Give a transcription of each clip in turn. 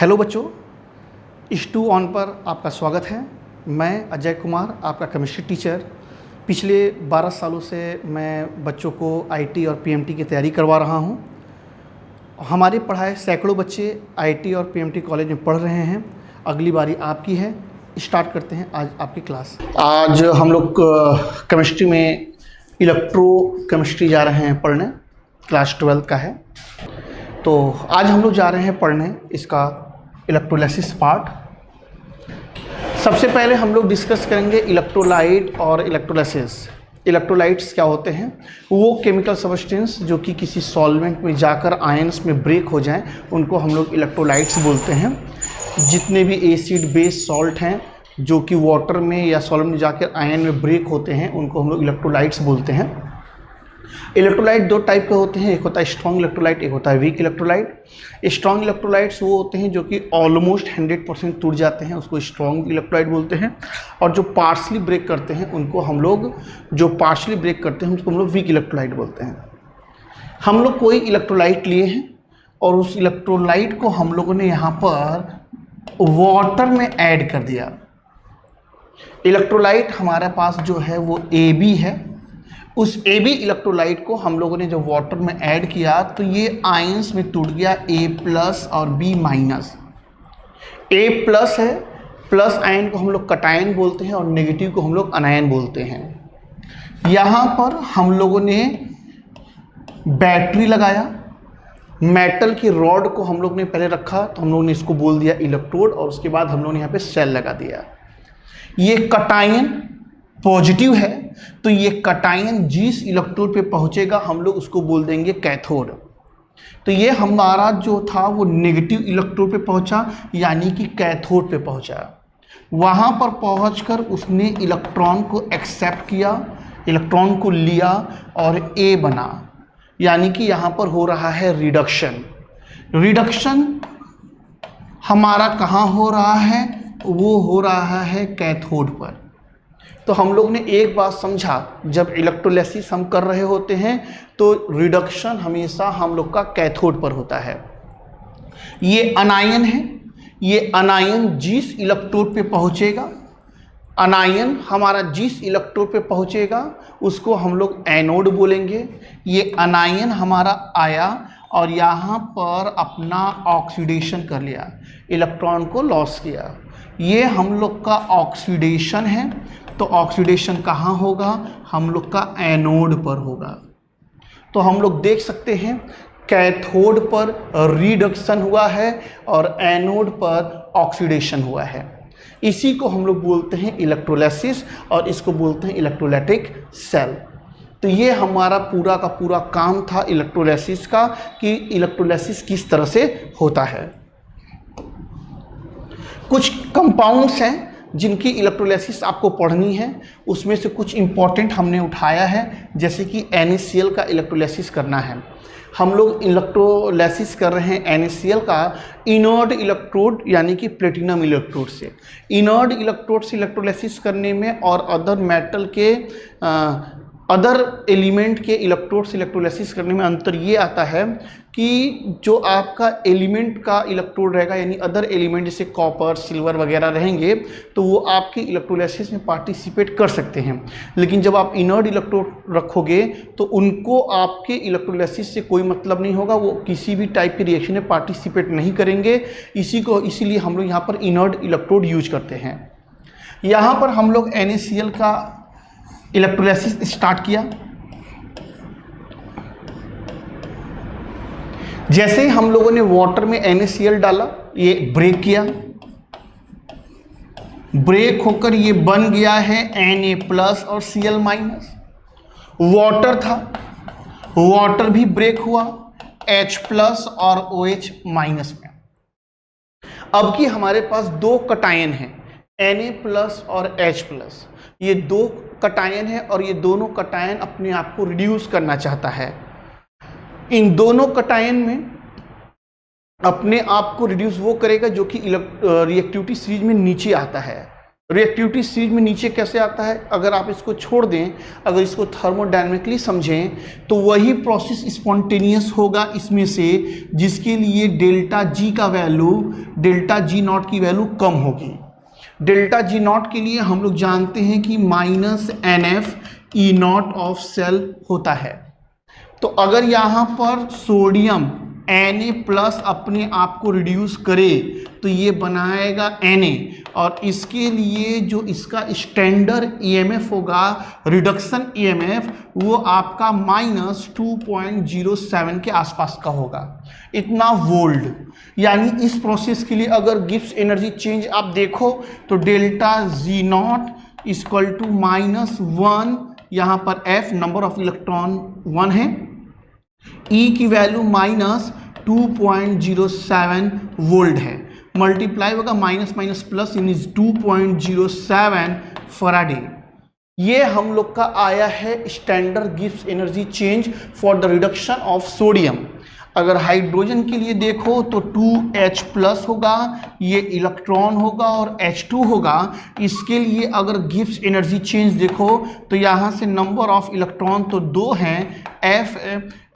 Hello बच्चों, H2 on पर आपका स्वागत है। मैं अजय कुमार, आपका केमिस्ट्री टीचर। पिछले 12 सालों से मैं बच्चों को आईटी और पीएमटी की तैयारी करवा रहा हूं। हमारे पढ़ाए सैकड़ों बच्चे आईटी और पीएमटी कॉलेज में पढ़ रहे हैं। अगली बारी आपकी है। स्टार्ट करते हैं आज आपकी क्लास। आज हम लोग केमिस्ट्री में इलेक्ट्रो केमिस्ट्री जा रहे हैं पढ़ने। क्लास 12 का है। तो आज हम लोग जा रहे हैं पढ़ने इसका इलेक्ट्रोलाइसिस पार्ट। सबसे पहले हम लोग डिस्कस करेंगे इलेक्ट्रोलाइट और इलेक्ट्रोलाइसिस। इलेक्ट्रोलाइट्स क्या होते हैं? वो केमिकल सब्सटेंस जो कि किसी सॉल्वेंट में जाकर आयंस में ब्रेक हो जाएं, उनको हम लोग इलेक्ट्रोलाइट्स बोलते हैं। जितने भी एसिड बेस सॉल्ट हैं जो कि वाटर में या सॉल्वेंट में जाकर आयन में ब्रेक होते हैं, उनको हम लोग इलेक्ट्रोलाइट्स बोलते हैं। इलेक्ट्रोलाइट दो टाइप के होते हैं, एक होता है स्ट्रॉन्ग इलेक्ट्रोलाइट, एक होता है वीक इलेक्ट्रोलाइट। स्ट्रॉन्ग इलेक्ट्रोलाइट्स वो होते हैं जो कि ऑलमोस्ट 100% टूट जाते हैं, उसको स्ट्रॉन्ग इलेक्ट्रोलाइट बोलते हैं। और जो पार्शली ब्रेक करते हैं उनको हम लोग उसको हम लोग वीक इलेक्ट्रोलाइट बोलते हैं। हम लोग कोई इलेक्ट्रोलाइट लिए हैं और उस इलेक्ट्रोलाइट को हम लोगों ने यहाँ पर वाटर में ऐड कर दिया। इलेक्ट्रोलाइट हमारे पास जो है वो AB है। उस AB इलेक्ट्रोलाइट को हम लोगों ने जब वाटर में ऐड किया तो ये आयंस में टूट गया A+ और B-। A+ है, प्लस आयन को हम लोग कटायन बोलते हैं और नेगेटिव को हम लोग अनायन बोलते हैं। यहाँ पर हम लोगों ने बैटरी लगाया, मेटल की रॉड को हम लोग ने पहले रखा तो हम लोगों ने इसको बोल दिया इलेक्ट्रोड, और उसके बाद हम लोगों ने यहाँ पे सेल लगा दिया। ये कटायन पॉजिटिव है तो ये कटायन जिस इलेक्ट्रोड पे पहुंचेगा हम लोग उसको बोल देंगे कैथोड। तो ये हमारा जो था वो नेगेटिव इलेक्ट्रोड पे पहुंचा, यानी कि कैथोड पे पहुंचा। वहां पर पहुंचकर उसने इलेक्ट्रॉन को एक्सेप्ट किया, इलेक्ट्रॉन को लिया और A बना, यानी कि यहाँ पर हो रहा है रिडक्शन। रिडक्शन हमारा कहाँ हो रहा है? वो हो रहा है कैथोड पर। तो हम लोग ने एक बात समझा, जब इलेक्ट्रोलाइसिस हम कर रहे होते हैं तो रिडक्शन हमेशा हम लोग का कैथोड पर होता है। ये अनायन है, ये अनायन जिस इलेक्ट्रोड पे पहुंचेगा, अनायन हमारा जिस इलेक्ट्रोड पे पहुंचेगा उसको हम लोग एनोड बोलेंगे। ये अनायन हमारा आया और यहाँ पर अपना ऑक्सीडेशन कर लिया, इलेक्ट्रॉन को लॉस किया। ये हम लोग का ऑक्सीडेशन है। तो ऑक्सीडेशन कहाँ होगा? हम लोग का एनोड पर होगा। तो हम लोग देख सकते हैं कैथोड पर रिडक्शन हुआ है और एनोड पर ऑक्सीडेशन हुआ है। इसी को हम लोग बोलते हैं इलेक्ट्रोलाइसिस और इसको बोलते हैं इलेक्ट्रोलाइटिक सेल। तो ये हमारा पूरा का पूरा काम था इलेक्ट्रोलाइसिस का, कि इलेक्ट्रोलाइसिस किस तरह से होता है। कुछ कंपाउंड्स हैं जिनकी इलेक्ट्रोलाइसिस आपको पढ़नी है, उसमें से कुछ इंपॉर्टेंट हमने उठाया है, जैसे कि NaCl का इलेक्ट्रोलाइसिस करना है। हम लोग इलेक्ट्रोलाइसिस कर रहे हैं NaCl का इनर्ट इलेक्ट्रोड यानी कि प्लेटिनम इलेक्ट्रोड से। इनर्ट इलेक्ट्रोड से इलेक्ट्रोलाइसिस करने में और अदर मेटल के अदर एलिमेंट के इलेक्ट्रोड से इलेक्ट्रोलाइसिस करने में अंतर ये आता है कि जो आपका एलिमेंट का इलेक्ट्रोड रहेगा, यानी अदर एलिमेंट जैसे कॉपर, सिल्वर वगैरह रहेंगे, तो वो आपके इलेक्ट्रोलाइसिस में पार्टिसिपेट कर सकते हैं। लेकिन जब आप इनर्ट इलेक्ट्रोड रखोगे तो उनको आपके इलेक्ट्रोलाइसिस से कोई मतलब नहीं होगा, वो किसी भी टाइप की रिएक्शन में पार्टिसिपेट नहीं करेंगे। इसीलिए हम लोग यहाँ पर इनर्ट इलेक्ट्रोड यूज करते हैं। यहाँ पर हम लोग NaCl का इलेक्ट्रोलाइसिस स्टार्ट किया। जैसे ही हम लोगों ने वाटर में NaCl डाला, ये ब्रेक किया, ब्रेक होकर ये बन गया है Na+ और Cl-। वाटर था, वाटर भी ब्रेक हुआ H+ और OH- में। अब कि हमारे पास दो कटायन हैं, Na+ और H+। ये दो कटायन है और ये दोनों कटायन अपने आप को रिड्यूस करना चाहता है। इन दोनों कटायन में अपने आप को रिड्यूस वो करेगा जो कि रिएक्टिविटी सीरीज में नीचे आता है। रिएक्टिविटी सीरीज में नीचे कैसे आता है, अगर आप इसको छोड़ दें, अगर इसको थर्मोडायनेमिकली समझें तो वही प्रोसेस स्पॉन्टेनियस होगा इसमें से, जिसके लिए डेल्टा जी का वैल्यू, डेल्टा जी नॉट की वैल्यू कम होगी। डेल्टा जी नॉट के लिए हम लोग जानते हैं कि -NF E naught of cell होता है। तो अगर यहाँ पर सोडियम Na+ अपने आप को रिड्यूस करे तो ये बनाएगा Na, और इसके लिए जो इसका स्टैंडर्ड EMF होगा, रिडक्शन EMF, वो आपका -2.07 के आसपास का होगा, इतना वोल्ट। यानी इस प्रोसेस के लिए अगर गिब्स एनर्जी चेंज आप देखो तो delta G naught equal to -1, यहाँ पर F नंबर ऑफ इलेक्ट्रॉन 1 है, E की वैल्यू -2.07 वोल्ट है, मल्टीप्लाई होगा माइनस प्लस इन 2.07 फराडे। ये हम लोग का आया है standard Gibbs energy change for the reduction of sodium. अगर हाइड्रोजन के लिए देखो तो 2H+ होगा, ये इलेक्ट्रॉन होगा और H2 होगा। इसके लिए अगर गिब्स एनर्जी चेंज देखो तो यहाँ से नंबर ऑफ इलेक्ट्रॉन तो 2 हैं F,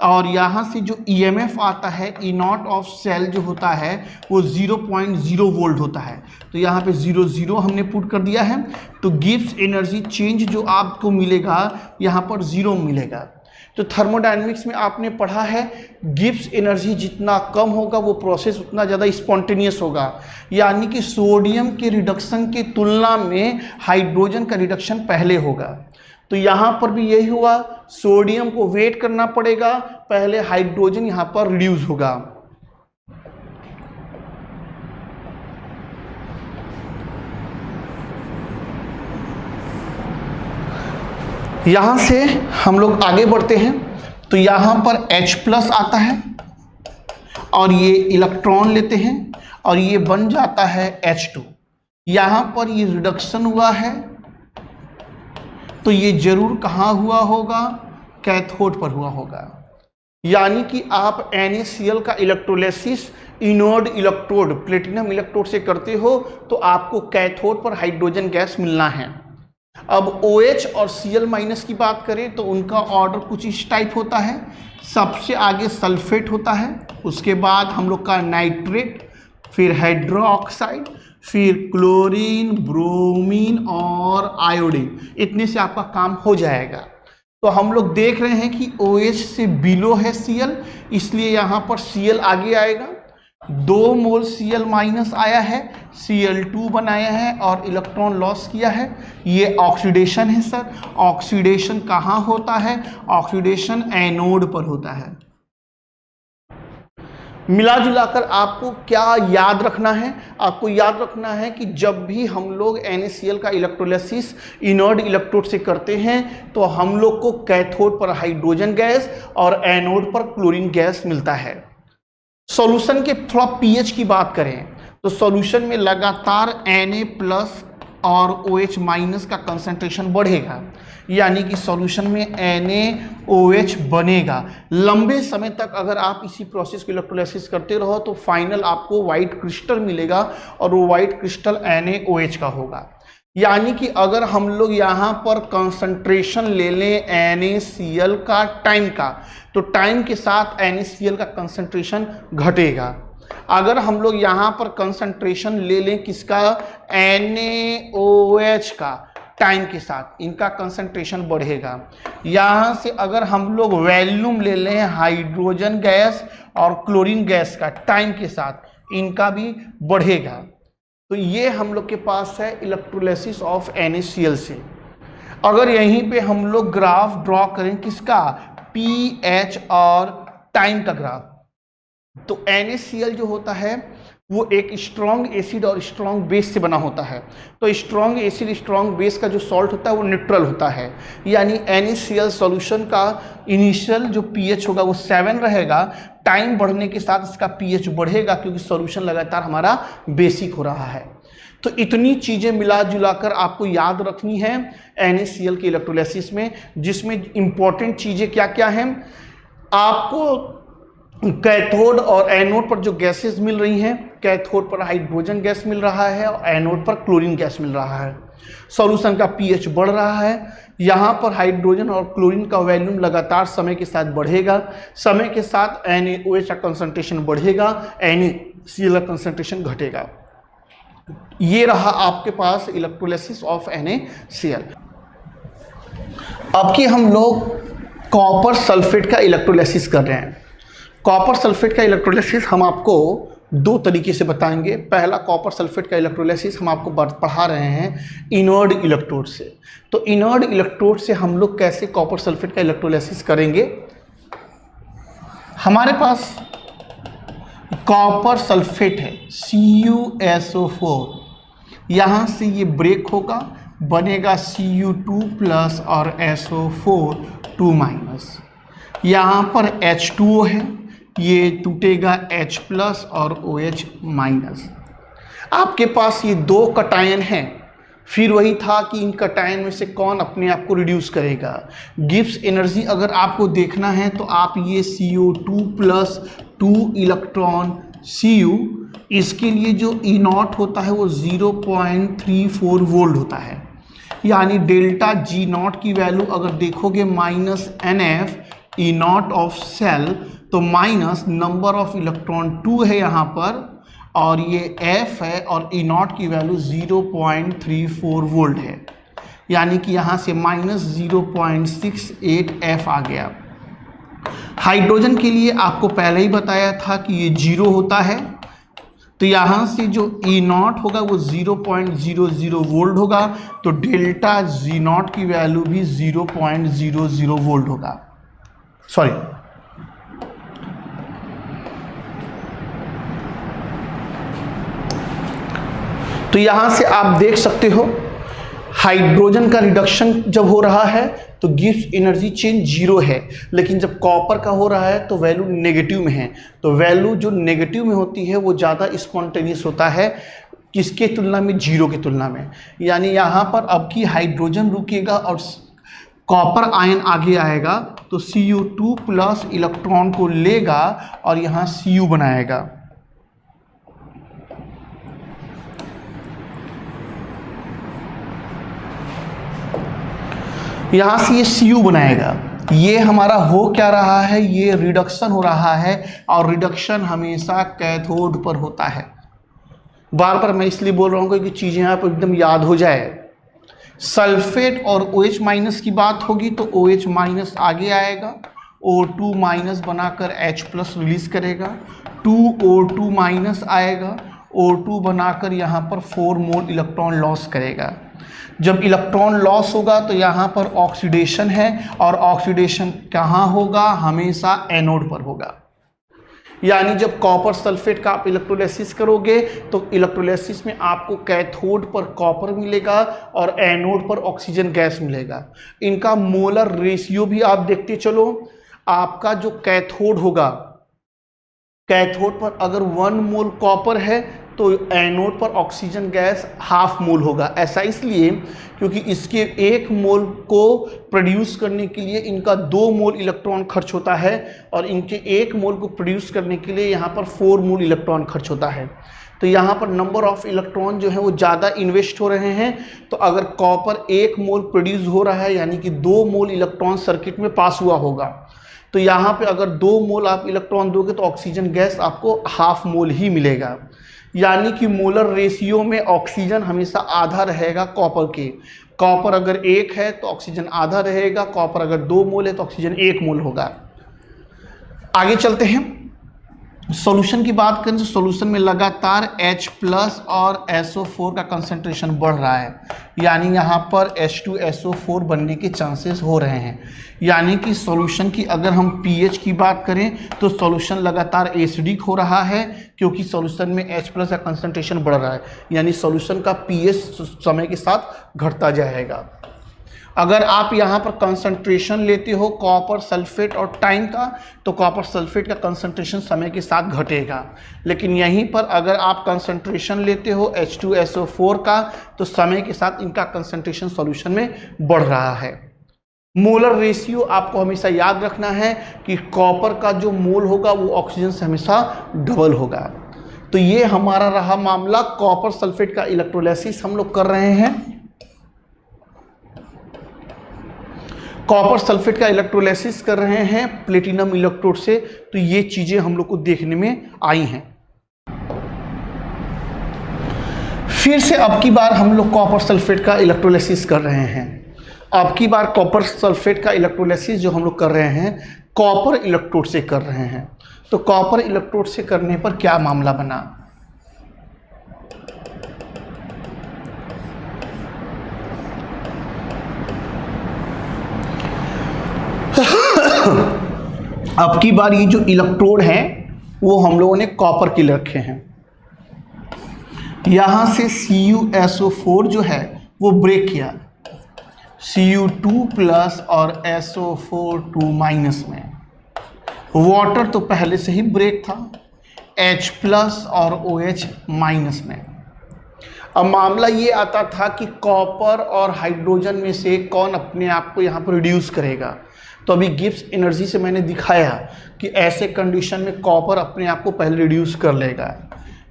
और यहाँ से जो EMF आता है ई नॉट ऑफ सेल जो होता है वो 0.0 वोल्ट होता है। तो यहाँ पे 0 हमने पुट कर दिया है, तो गिब्स एनर्जी चेंज जो आपको मिलेगा यहाँ पर 0 मिलेगा। तो थर्मोडायनेमिक्स में आपने पढ़ा है गिब्स एनर्जी जितना कम होगा वो प्रोसेस उतना ज़्यादा स्पॉन्टेनियस होगा, यानी कि सोडियम के रिडक्शन की तुलना में हाइड्रोजन का रिडक्शन पहले होगा। तो यहाँ पर भी यही हुआ, सोडियम को वेट करना पड़ेगा, पहले हाइड्रोजन यहाँ पर रिड्यूस होगा। यहाँ से हम लोग आगे बढ़ते हैं तो यहाँ पर H+ आता है और ये इलेक्ट्रॉन लेते हैं और ये बन जाता है H2। यहाँ पर ये रिडक्शन हुआ है तो ये जरूर कहाँ हुआ होगा, कैथोड पर हुआ होगा। यानी कि आप NaCl का electrolysis inode electrode, platinum electrode से करते हो तो आपको कैथोड पर हाइड्रोजन गैस मिलना है। अब OH और Cl- की बात करें तो उनका ऑर्डर कुछ इस टाइप होता है, सबसे आगे सल्फेट होता है, उसके बाद हम लोग का नाइट्रेट, फिर हाइड्रोक्साइड, फिर क्लोरीन, ब्रोमीन और आयोडीन। इतने से आपका काम हो जाएगा। तो हम लोग देख रहे हैं कि OH से बिलो है Cl, इसलिए यहाँ पर Cl आगे आएगा। 2 मोल Cl- आया है, Cl2 बनाया है और इलेक्ट्रॉन लॉस किया है। ये ऑक्सीडेशन है सर। ऑक्सीडेशन कहाँ होता है? ऑक्सीडेशन एनोड पर होता है। मिला जुलाकर आपको क्या याद रखना है? आपको याद रखना है कि जब भी हम लोग NaCl का इलेक्ट्रोलिसिस इनर्ट इलेक्ट्रोड से करते हैं तो हम लोग को कैथोड पर हाइड्रोजन गैस और एनोड पर क्लोरीन गैस मिलता है। सॉल्यूशन के थोड़ा pH की बात करें तो सॉल्यूशन में लगातार Na+ और OH- का कंसंट्रेशन बढ़ेगा, यानी कि सॉल्यूशन में NaOH बनेगा। लंबे समय तक अगर आप इसी प्रोसेस को इलेक्ट्रोलाइसिस करते रहो तो फाइनल आपको वाइट क्रिस्टल मिलेगा और वो वाइट क्रिस्टल NaOH का होगा। यानी कि अगर हम लोग यहाँ पर कंसंट्रेशन ले लें NaCl का टाइम का, तो टाइम के साथ NaCl का कंसंट्रेशन घटेगा। अगर हम लोग यहाँ पर कंसंट्रेशन ले लें किसका? NaOH का, टाइम के साथ इनका कंसंट्रेशन बढ़ेगा। यहाँ से अगर हम लोग वॉल्यूम ले लें हाइड्रोजन गैस और क्लोरीन गैस का, टाइम के साथ इनका भी बढ़ेगा। तो ये हम लोग के पास है इलेक्ट्रोलिसिस ऑफ NaCl से। अगर यहीं पे हम लोग ग्राफ ड्रॉ करें किसका? pH और टाइम का ग्राफ, तो NaCl जो होता है वो एक स्ट्रॉन्ग एसिड और स्ट्रॉन्ग बेस से बना होता है। तो स्ट्रॉन्ग एसिड स्ट्रॉन्ग बेस का जो सॉल्ट होता है वो न्यूट्रल होता है, यानी NaCl सॉल्यूशन का इनिशियल जो pH होगा वो 7 रहेगा। टाइम बढ़ने के साथ इसका pH बढ़ेगा क्योंकि सॉल्यूशन लगातार हमारा बेसिक हो रहा है। तो इतनी चीज़ें मिला जुलाकर आपको याद रखनी है NaCl के इलेक्ट्रोलिसिस में, जिसमें इंपॉर्टेंट चीज़ें क्या क्या हैं। आपको कैथोड और एनोड पर जो गैसेस मिल रही हैं, कैथोड पर हाइड्रोजन गैस मिल रहा है और एनोड पर क्लोरीन गैस मिल रहा है। सॉल्यूशन का पीएच बढ़ रहा है। यहाँ पर हाइड्रोजन और क्लोरीन का वॉल्यूम लगातार समय के साथ बढ़ेगा। समय के साथ NaOH का कंसंट्रेशन बढ़ेगा, NaCl का कंसंट्रेशन घटेगा। ये रहा आपके पास इलेक्ट्रोलिसिस ऑफ NaCl। अब कि हम लोग कॉपर सल्फेट का इलेक्ट्रोलिसिस कर रहे हैं। कॉपर सल्फेट का इलेक्ट्रोलिसिस हम आपको दो तरीके से बताएंगे। पहला, कॉपर सल्फेट का इलेक्ट्रोलिसिस हम आपको पढ़ा रहे हैं इनर्ड इलेक्ट्रोड से। तो इनर्ड इलेक्ट्रोड से हम लोग कैसे कॉपर सल्फेट का इलेक्ट्रोलिसिस करेंगे। हमारे पास कॉपर सल्फेट है CuSO4, यहाँ से ये ब्रेक होगा, बनेगा Cu2 प्लस और SO4 2 माइनस। यहाँ पर H2O है, ये टूटेगा H प्लस और OH माइनस। आपके पास ये दो कटायन हैं। फिर वही था कि इन कटायन में से कौन अपने आप को रिड्यूस करेगा। गिब्स एनर्जी अगर आपको देखना है तो आप ये CO2 प्लस 2 इलेक्ट्रॉन Cu, इसके लिए जो E0 होता है वो 0.34 वोल्ट होता है। यानी डेल्टा G0 की वैल्यू अगर देखोगे -NF E0 ऑफ सेल, तो माइनस नंबर ऑफ इलेक्ट्रॉन 2 है यहाँ पर और ये F है और E0 की वैल्यू 0.34 वोल्ट है। यानी कि यहाँ से -0.68 F आ गया। हाइड्रोजन के लिए आपको पहले ही बताया था कि ये 0 होता है, तो यहाँ से जो E0 होगा वो 0.00 वोल्ट होगा, तो डेल्टा G0 की वैल्यू भी 0.00 वोल्ट होगा। सॉरी, तो यहाँ से आप देख सकते हो हाइड्रोजन का रिडक्शन जब हो रहा है तो गिब्स एनर्जी चेंज 0 है, लेकिन जब कॉपर का हो रहा है तो वैल्यू नेगेटिव में है। तो वैल्यू जो नेगेटिव में होती है वो ज़्यादा स्पॉन्टेनियस होता है, किसके तुलना में, 0 की तुलना में। यानी यहाँ पर अब की हाइड्रोजन रुकेगा और कॉपर आयन आगे आएगा, तो Cu2 प्लस इलेक्ट्रॉन को लेगा और यहाँ Cu बनाएगा। यहाँ से ये Cu बनाएगा। ये हमारा हो क्या रहा है, ये रिडक्शन हो रहा है और रिडक्शन हमेशा कैथोड पर होता है। बार बार मैं इसलिए बोल रहा हूँ कि चीज़ें आप एकदम याद हो जाए। सल्फेट और OH माइनस की बात होगी तो OH माइनस आगे आएगा, O2 माइनस बनाकर H प्लस रिलीज करेगा, 2O2 माइनस आएगा, O2 बनाकर यहाँ पर 4 मोल इलेक्ट्रॉन लॉस करेगा। जब इलेक्ट्रॉन लॉस होगा तो यहाँ पर ऑक्सीडेशन है और ऑक्सीडेशन कहाँ होगा, हमेशा एनोड पर होगा। यानी जब कॉपर सल्फेट का आप इलेक्ट्रोलिसिस करोगे तो इलेक्ट्रोलिसिस में आपको कैथोड पर कॉपर मिलेगा और एनोड पर ऑक्सीजन गैस मिलेगा। इनका मोलर रेशियो भी आप देखते चलो। आपका जो कैथोड होगा, कैथोड पर अगर 1 मोल कॉपर है तो एनोड पर ऑक्सीजन गैस ½ मोल होगा। ऐसा इसलिए क्योंकि इसके 1 मोल को प्रोड्यूस करने के लिए इनका 2 मोल इलेक्ट्रॉन खर्च होता है और इनके 1 मोल को प्रोड्यूस करने के लिए यहाँ पर 4 मोल इलेक्ट्रॉन खर्च होता है। तो यहाँ पर नंबर ऑफ इलेक्ट्रॉन जो है वो ज़्यादा इन्वेस्ट हो रहे हैं। तो अगर कॉपर 1 मोल प्रोड्यूस हो रहा है यानी कि 2 मोल इलेक्ट्रॉन सर्किट में पास हुआ होगा, तो यहाँ पे अगर 2 मोल आप इलेक्ट्रॉन दोगे तो ऑक्सीजन गैस आपको ½ मोल ही मिलेगा। यानी कि मोलर रेशियो में ऑक्सीजन हमेशा आधा रहेगा कॉपर के। कॉपर अगर 1 है तो ऑक्सीजन आधा रहेगा, कॉपर अगर 2 मोल है तो ऑक्सीजन 1 मोल होगा। आगे चलते हैं, सॉल्यूशन की बात करें तो सॉल्यूशन में लगातार H प्लस और SO4 का कंसंट्रेशन बढ़ रहा है। यानी यहाँ पर H2SO4 बनने के चांसेस हो रहे हैं। यानी कि सॉल्यूशन की अगर हम pH की बात करें तो सॉल्यूशन लगातार एसिडिक हो रहा है क्योंकि सॉल्यूशन में H प्लस का कंसंट्रेशन बढ़ रहा है। यानी सॉल्यूशन का pH समय के साथ घटता जाएगा। अगर आप यहाँ पर कंसंट्रेशन लेते हो कॉपर सल्फेट और टाइम का, तो कॉपर सल्फेट का कंसंट्रेशन समय के साथ घटेगा। लेकिन यहीं पर अगर आप कंसंट्रेशन लेते हो H2SO4 का, तो समय के साथ इनका कंसंट्रेशन सॉल्यूशन में बढ़ रहा है। मोलर रेशियो आपको हमेशा याद रखना है कि कॉपर का जो मोल होगा वो ऑक्सीजन से हमेशा डबल होगा। तो ये हमारा रहा मामला, कॉपर सल्फेट का इलेक्ट्रोलाइसिस हम लोग कर रहे हैं। कॉपर सल्फेट का इलेक्ट्रोलाइसिस कर रहे हैं प्लेटिनम इलेक्ट्रोड से। तो ये चीजें हम लोग को देखने में आई हैं। फिर से अब की बार हम लोग कॉपर सल्फेट का इलेक्ट्रोलाइसिस कर रहे हैं। अब की बार कॉपर सल्फेट का इलेक्ट्रोलाइसिस जो हम लोग कर रहे हैं कॉपर इलेक्ट्रोड से कर रहे हैं। तो कॉपर इलेक्ट्रोड से करने पर क्या मामला बना, अब की बार ये जो इलेक्ट्रोड हैं वो हम लोगों ने कॉपर के रखे हैं। यहां से CuSO4 जो है वो ब्रेक किया Cu2 प्लस और SO4 2 माइनस में। वाटर तो पहले से ही ब्रेक था H प्लस और OH माइनस में। अब मामला ये आता था कि कॉपर और हाइड्रोजन में से कौन अपने आप को यहाँ पर रिड्यूस करेगा। तो अभी गिब्स एनर्जी से मैंने दिखाया कि ऐसे कंडीशन में कॉपर अपने आप को पहले रिड्यूस कर लेगा।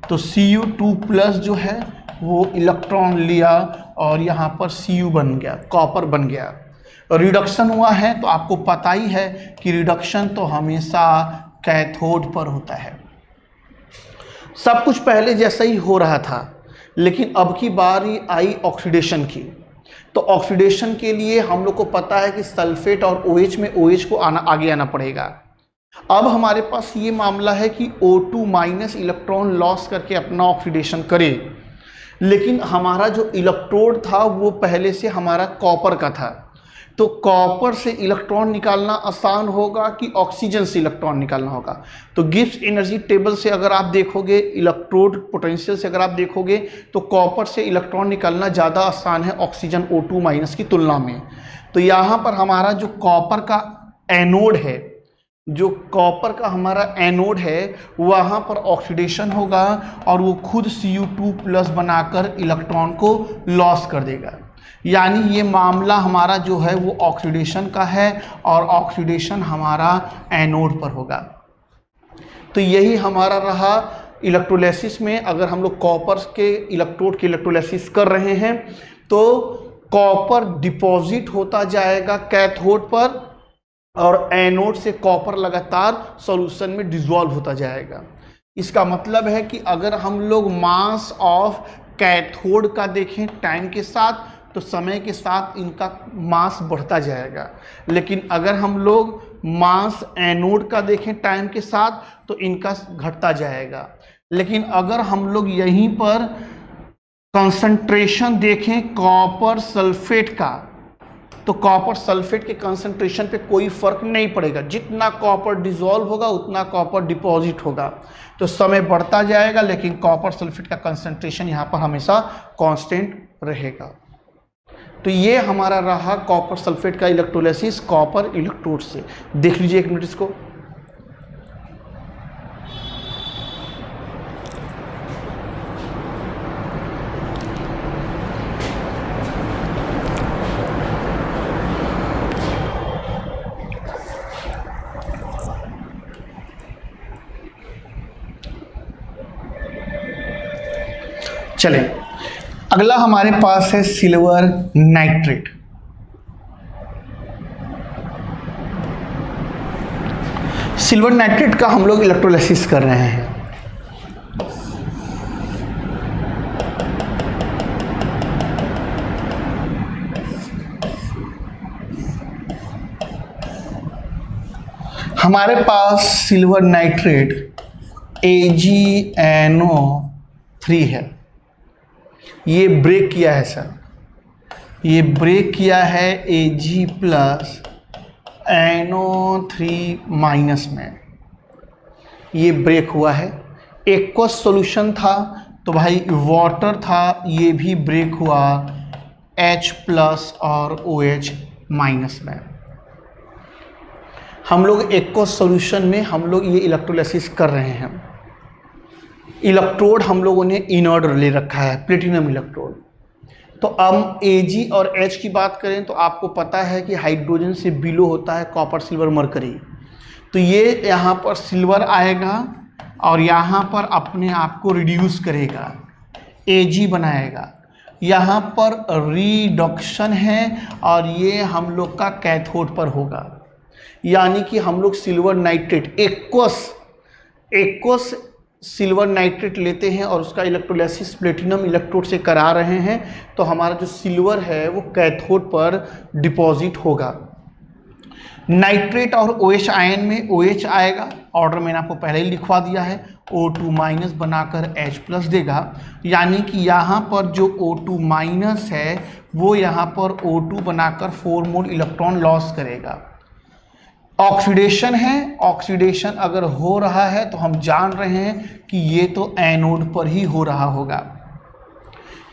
तो Cu2 प्लस जो है वो इलेक्ट्रॉन लिया और यहाँ पर Cu बन गया, कॉपर बन गया। रिडक्शन हुआ है तो आपको पता ही है कि रिडक्शन तो हमेशा कैथोड पर होता है। सब कुछ पहले जैसा ही हो रहा था, लेकिन अब की बारी आई ऑक्सीडेशन की। तो ऑक्सीडेशन के लिए हम लोग को पता है कि सल्फेट और OH में OH को आगे आना पड़ेगा। अब हमारे पास ये मामला है कि O2 माइनस इलेक्ट्रॉन लॉस करके अपना ऑक्सीडेशन करे, लेकिन हमारा जो इलेक्ट्रोड था वो पहले से हमारा कॉपर का था। तो कॉपर से इलेक्ट्रॉन निकालना आसान होगा कि ऑक्सीजन से इलेक्ट्रॉन निकालना होगा। तो गिब्स एनर्जी टेबल से अगर आप देखोगे, इलेक्ट्रोड पोटेंशियल से अगर आप देखोगे, तो कॉपर से इलेक्ट्रॉन निकालना ज़्यादा आसान है ऑक्सीजन O2 माइनस की तुलना में। तो यहाँ पर हमारा जो कॉपर का एनोड है, जो कॉपर का हमारा एनोड है, वहाँ पर ऑक्सीडेशन होगा और वो खुद Cu2 प्लस बनाकर इलेक्ट्रॉन को लॉस कर देगा। यानी ये मामला हमारा जो है वो ऑक्सीडेशन का है और ऑक्सीडेशन हमारा एनोड पर होगा। तो यही हमारा रहा इलेक्ट्रोलाइसिस में। अगर हम लोग कॉपर के इलेक्ट्रोड के इलेक्ट्रोलाइसिस कर रहे हैं तो कॉपर डिपॉजिट होता जाएगा कैथोड पर और एनोड से कॉपर लगातार सॉल्यूशन में डिसॉल्व होता जाएगा। इसका मतलब है कि अगर हम लोग मास ऑफ कैथोड का देखें टाइम के साथ, तो समय के साथ इनका मास बढ़ता जाएगा, लेकिन अगर हम लोग मास एनोड का देखें टाइम के साथ तो इनका घटता जाएगा। लेकिन अगर हम लोग यहीं पर कंसंट्रेशन देखें कॉपर सल्फेट का, तो कॉपर सल्फेट के कंसंट्रेशन पे कोई फर्क नहीं पड़ेगा। जितना कॉपर डिसॉल्व होगा उतना कॉपर डिपॉजिट होगा। तो समय बढ़ता जाएगा, लेकिन कॉपर सल्फेट का कंसंट्रेशन यहाँ पर हमेशा कांस्टेंट रहेगा। तो ये हमारा रहा कॉपर सल्फेट का इलेक्ट्रोलाइसिस कॉपर इलेक्ट्रोड से। देख लीजिए एक मिनट इसको। चले, अगला हमारे पास है सिल्वर नाइट्रेट। सिल्वर नाइट्रेट का हम लोग इलेक्ट्रोलाइसिस कर रहे हैं। हमारे पास सिल्वर नाइट्रेट AgNO3 है। ये ब्रेक किया है सर, ये ब्रेक किया है Ag प्लस NO3 माइनस में, ये ब्रेक हुआ है। एक्वस सॉल्यूशन था तो भाई वाटर था, ये भी ब्रेक हुआ H प्लस और OH माइनस में। हम लोग एक्वस सॉल्यूशन में हम लोग ये इलेक्ट्रोलाइसिस कर रहे हैं। इलेक्ट्रोड हम लोगों ने इनर्ट ले रखा है, प्लेटिनम इलेक्ट्रोड। तो हम Ag और H की बात करें तो आपको पता है कि हाइड्रोजन से बिलो होता है कॉपर सिल्वर मरकरी। तो ये यहाँ पर सिल्वर आएगा और यहाँ पर अपने आप को रिड्यूस करेगा, Ag बनाएगा। यहाँ पर रिडक्शन है और ये हम लोग का कैथोड पर होगा, यानी कि हम लोग silver nitrate aqueous silver nitrate लेते हैं और उसका इलेक्ट्रोलाइसिस प्लेटिनम इलेक्ट्रोड से करा रहे हैं, तो हमारा जो सिल्वर है वो कैथोड पर डिपॉजिट होगा। नाइट्रेट और OH आयन में OH आएगा, ऑर्डर मैंने आपको पहले ही लिखवा दिया है, O2 माइनस बनाकर H+ देगा, यानी कि यहाँ पर जो O2 माइनस है वो यहाँ पर O2 बनाकर 4 मोल इलेक्ट्रॉन लॉस करेगा। ऑक्सीडेशन है, ऑक्सीडेशन अगर हो रहा है तो हम जान रहे हैं कि ये तो एनोड पर ही हो रहा होगा,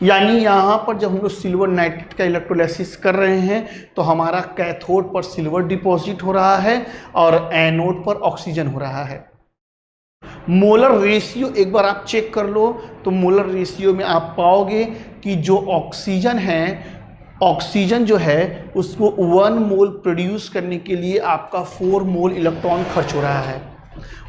यानी यहाँ पर जब हम लोग सिल्वर नाइट्रेट का इलेक्ट्रोलाइसिस कर रहे हैं तो हमारा कैथोड पर सिल्वर डिपॉजिट हो रहा है और एनोड पर ऑक्सीजन हो रहा है। मोलर रेशियो एक बार आप चेक कर लो तो मोलर रेशियो में आप पाओगे कि जो ऑक्सीजन जो है उसको 1 मोल प्रोड्यूस करने के लिए आपका 4 मोल इलेक्ट्रॉन खर्च हो रहा है।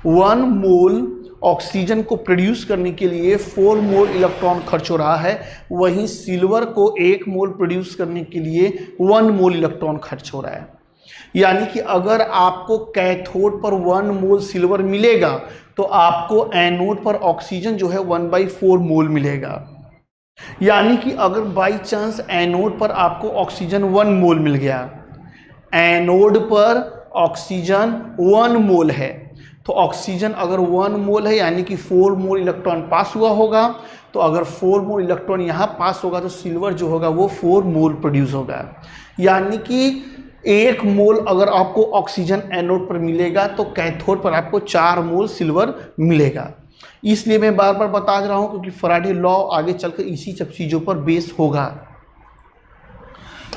1 मोल ऑक्सीजन को प्रोड्यूस करने के लिए 4 मोल इलेक्ट्रॉन खर्च हो रहा है, वहीं सिल्वर को 1 मोल प्रोड्यूस करने के लिए 1 मोल इलेक्ट्रॉन खर्च हो रहा है। यानी कि अगर आपको कैथोड पर 1 मोल सिल्वर मिलेगा तो आपको एनोड पर ऑक्सीजन जो है 1/4 मोल मिलेगा। यानी कि अगर बाई चांस एनोड पर आपको ऑक्सीजन 1 मोल मिल गया, एनोड पर ऑक्सीजन 1 मोल है, तो ऑक्सीजन अगर 1 मोल है यानी कि 4 मोल इलेक्ट्रॉन पास हुआ होगा, तो अगर 4 मोल इलेक्ट्रॉन यहाँ पास होगा तो सिल्वर जो होगा वो 4 मोल प्रोड्यूस होगा। यानी कि 1 मोल अगर आपको ऑक्सीजन एनोड पर मिलेगा तो कैथोड पर आपको 4 मोल सिल्वर मिलेगा। इसलिए मैं बार बार बता रहा हूँ क्योंकि फैराडे लॉ आगे चलकर इसी सब चीज़ों पर बेस होगा।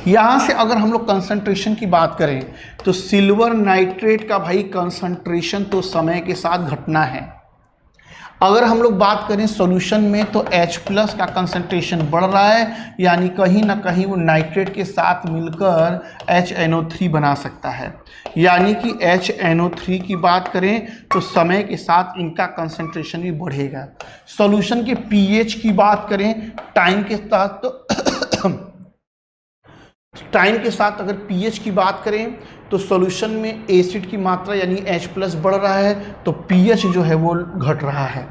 यहाँ से अगर हम लोग कंसंट्रेशन की बात करें तो सिल्वर नाइट्रेट का भाई कंसंट्रेशन तो समय के साथ घटना है। अगर हम लोग बात करें सॉल्यूशन में तो H+ का कंसंट्रेशन बढ़ रहा है, यानी कहीं ना कहीं वो नाइट्रेट के साथ मिलकर HNO3 बना सकता है। यानी कि HNO3 की बात करें तो समय के साथ इनका कंसंट्रेशन भी बढ़ेगा। सॉल्यूशन के pH की बात करें टाइम के साथ अगर pH की बात करें तो सॉल्यूशन में एसिड की मात्रा यानी H+ बढ़ रहा है तो pH जो है वो घट रहा है।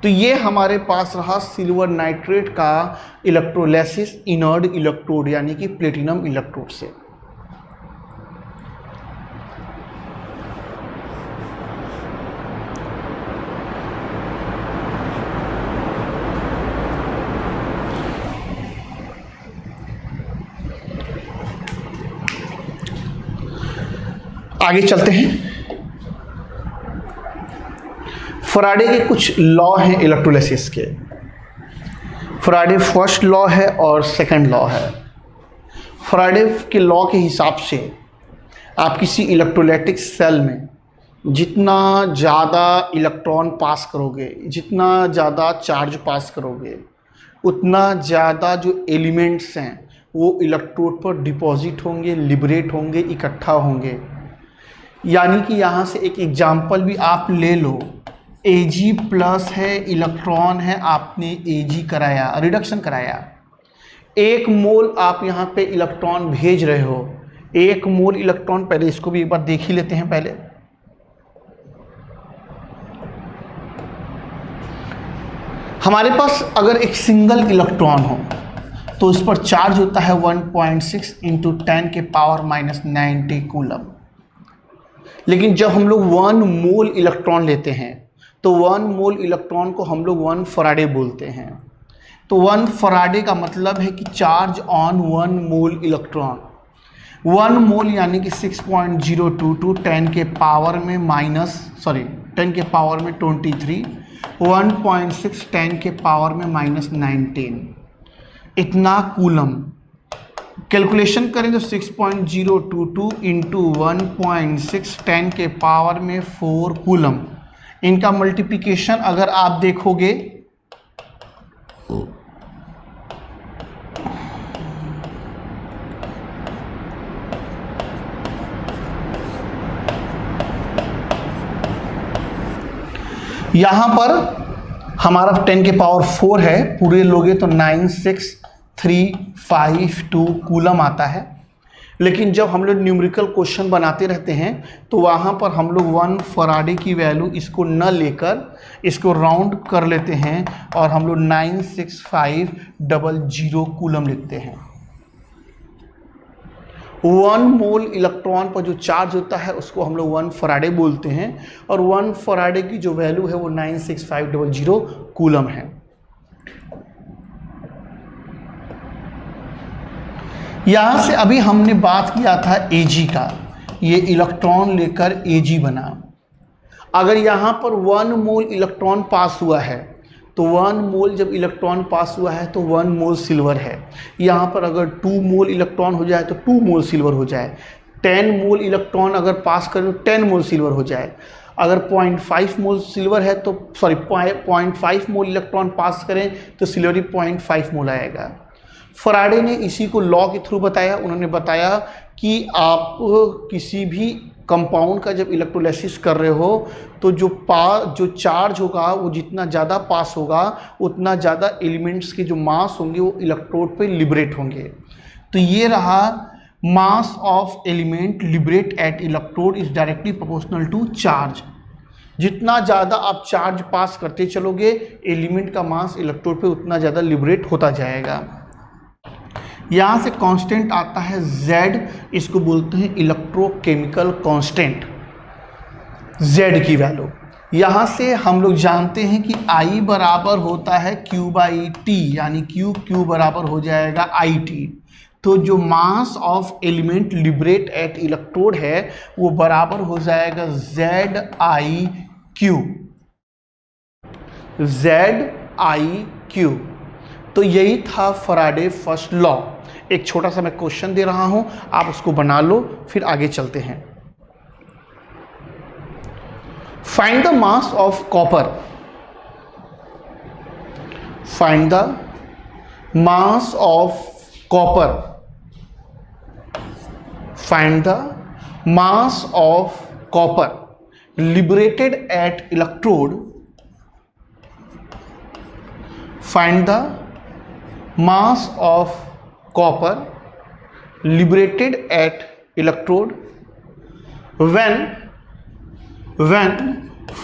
तो ये हमारे पास रहा सिल्वर नाइट्रेट का इलेक्ट्रोलाइसिस इनर्ट इलेक्ट्रोड यानी कि प्लेटिनम इलेक्ट्रोड से। आगे चलते हैं। फैराडे के कुछ लॉ हैं इलेक्ट्रोलाइसिस के। फैराडे फर्स्ट लॉ है और सेकंड लॉ है। फैराडे के लॉ के हिसाब से आप किसी इलेक्ट्रोलाइटिक सेल में जितना ज़्यादा इलेक्ट्रॉन पास करोगे, जितना ज़्यादा चार्ज पास करोगे, उतना ज़्यादा जो एलिमेंट्स हैं वो इलेक्ट्रोड पर डिपॉजिट होंगे, लिबरेट होंगे, इकट्ठा होंगे। यानी कि यहाँ से एक एग्जाम्पल भी आप ले लो, Ag+ है, इलेक्ट्रॉन है, आपने Ag कराया, रिडक्शन कराया, 1 मोल आप यहाँ पे इलेक्ट्रॉन भेज रहे हो। 1 मोल इलेक्ट्रॉन, पहले इसको भी एक बार देख ही लेते हैं। पहले हमारे पास अगर एक सिंगल इलेक्ट्रॉन हो तो उस पर चार्ज होता है 1.6 × 10⁻⁻90 कूलम। लेकिन जब हम लोग 1 मोल इलेक्ट्रॉन लेते हैं तो 1 मोल इलेक्ट्रॉन को हम लोग 1 फैराडे बोलते हैं। तो 1 फैराडे का मतलब है कि चार्ज ऑन 1 मोल इलेक्ट्रॉन। 1 मोल यानी कि 6.022 10 के पावर में 23, 1.6 10 के पावर में -19, इतना कूलम। कैलकुलेशन करें तो 6.022 × 1.6 10 के पावर में 4 कूलम। इनका मल्टीप्लिकेशन अगर आप देखोगे यहाँ पर हमारा 10 के पावर 4 है, पूरे लोगे तो 96352 कूलम आता है। लेकिन जब हम लोग न्यूमेरिकल क्वेश्चन बनाते रहते हैं तो वहाँ पर हम लोग 1 फराडे की वैल्यू इसको न लेकर इसको राउंड कर लेते हैं और हम लोग 96500 कूलम लिखते हैं। 1 मोल इलेक्ट्रॉन पर जो चार्ज होता है उसको हम लोग 1 फराडे बोलते हैं और 1 फराडे की जो वैल्यू है वो 96500 कूलम है। यहाँ से अभी हमने बात किया था Ag का, ये इलेक्ट्रॉन लेकर Ag बना। अगर यहाँ पर 1 मोल इलेक्ट्रॉन पास हुआ है तो 1 मोल जब इलेक्ट्रॉन पास हुआ है तो 1 मोल सिल्वर है। यहाँ पर अगर 2 मोल इलेक्ट्रॉन हो जाए तो 2 मोल सिल्वर हो जाए। 10 मोल इलेक्ट्रॉन अगर पास करें तो 10 मोल सिल्वर हो जाए। अगर 0.5 मोल सिल्वर है तो 0.5 मोल इलेक्ट्रॉन पास करें तो सिल्वर ही 0.5 मोल आएगा। फराडे ने इसी को लॉ के थ्रू बताया। उन्होंने बताया कि आप किसी भी कंपाउंड का जब इलेक्ट्रोलाइसिस कर रहे हो तो जो चार्ज होगा वो जितना ज़्यादा पास होगा उतना ज़्यादा एलिमेंट्स के जो मास होंगे वो इलेक्ट्रोड पे लिबरेट होंगे। तो ये रहा mass of element liberate at electrode is directly proportional to charge. जितना ज़्यादा आप चार्ज पास करते चलोगे एलिमेंट का मास इलेक्ट्रोड पे उतना ज़्यादा लिबरेट होता जाएगा। यहाँ से कांस्टेंट आता है Z, इसको बोलते हैं इलेक्ट्रोकेमिकल कांस्टेंट, Z की वैल्यू। यहाँ से हम लोग जानते हैं कि I बराबर होता है Q/T, यानी Q बराबर हो जाएगा IT। तो जो mass of element liberate at electrode है वो बराबर हो जाएगा ZIQ। तो यही था फराडे फर्स्ट लॉ। एक छोटा सा मैं क्वेश्चन दे रहा हूं, आप उसको बना लो, फिर आगे चलते हैं। Find the mass of copper. Find the mass of copper. Find the mass of copper liberated at electrode. Find the mass of copper liberated at electrode when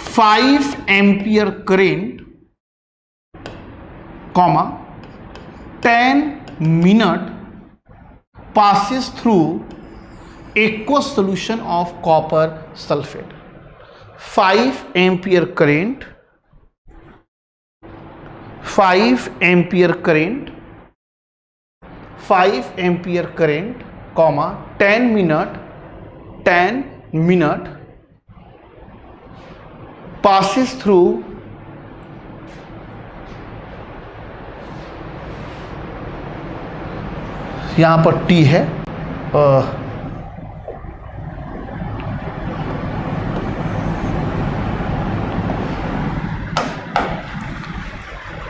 5 ampere current, 10 minute passes through aqueous solution of copper sulfate। 5 ampere current, 5 ampere current, 10 minute passes through यहाँ पर T है,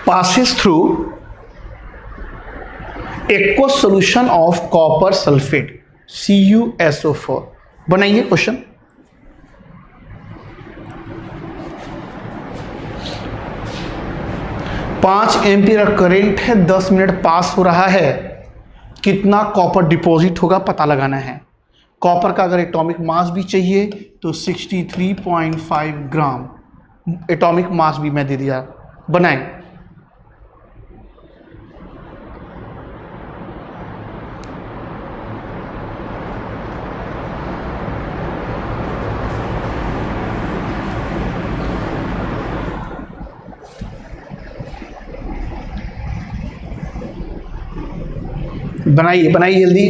passes through aqueous solution of copper sulfate CuSO4। बनाइए question. पाँच ampere current है, 10 minute पास हो रहा है, कितना कॉपर डिपॉजिट होगा पता लगाना है। कॉपर का अगर एटॉमिक मास भी चाहिए तो 63.5 ग्राम एटॉमिक मास भी मैं दे दिया। बनाएं। बनाइए बनाइए जल्दी।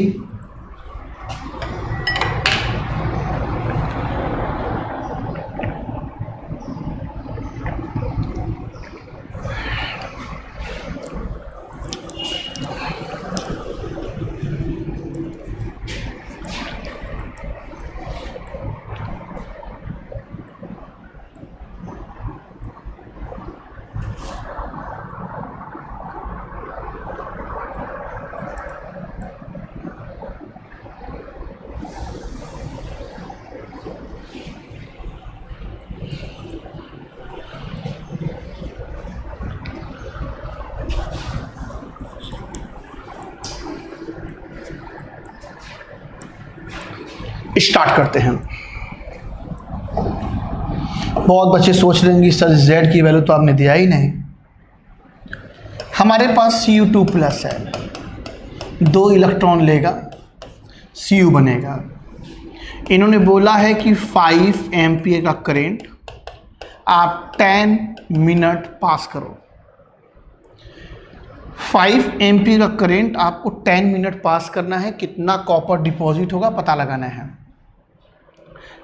स्टार्ट करते हैं। बहुत बच्चे सोच रहे हैं कि सर Z की वैल्यू तो आपने दिया ही नहीं। हमारे पास Cu2 प्लस है, 2 इलेक्ट्रॉन लेगा, Cu बनेगा। इन्होंने बोला है कि 5 एम्पियर का करंट आप 10 मिनट पास करो। 5 एम्पियर का करंट आपको 10 मिनट पास करना है। कितना कॉपर डिपॉजिट होगा पता लगाना है।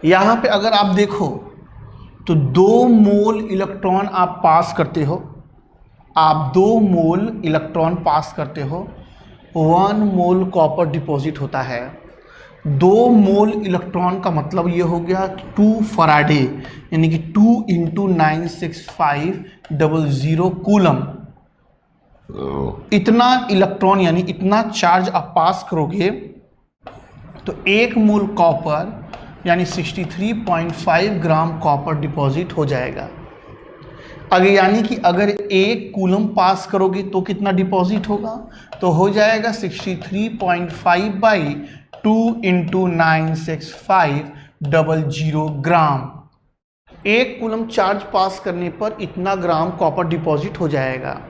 यहाँ पे अगर आप देखो तो 2 मोल इलेक्ट्रॉन आप पास करते हो, आप 2 मोल इलेक्ट्रॉन पास करते हो, 1 मोल कॉपर डिपॉजिट होता है। 2 मोल इलेक्ट्रॉन का मतलब ये हो गया 2 फराडे, यानी कि 2 × 96500 कूलम। इतना इलेक्ट्रॉन यानी इतना चार्ज आप पास करोगे तो 1 मोल कॉपर यानी 63.5 ग्राम कॉपर डिपॉजिट हो जाएगा। अगर यानी कि अगर 1 कूलम पास करोगे तो कितना डिपॉजिट होगा, तो हो जाएगा 63.5 बाई 2 × 96500 ग्राम। 1 कूलम चार्ज पास करने पर इतना ग्राम कॉपर डिपॉजिट हो जाएगा।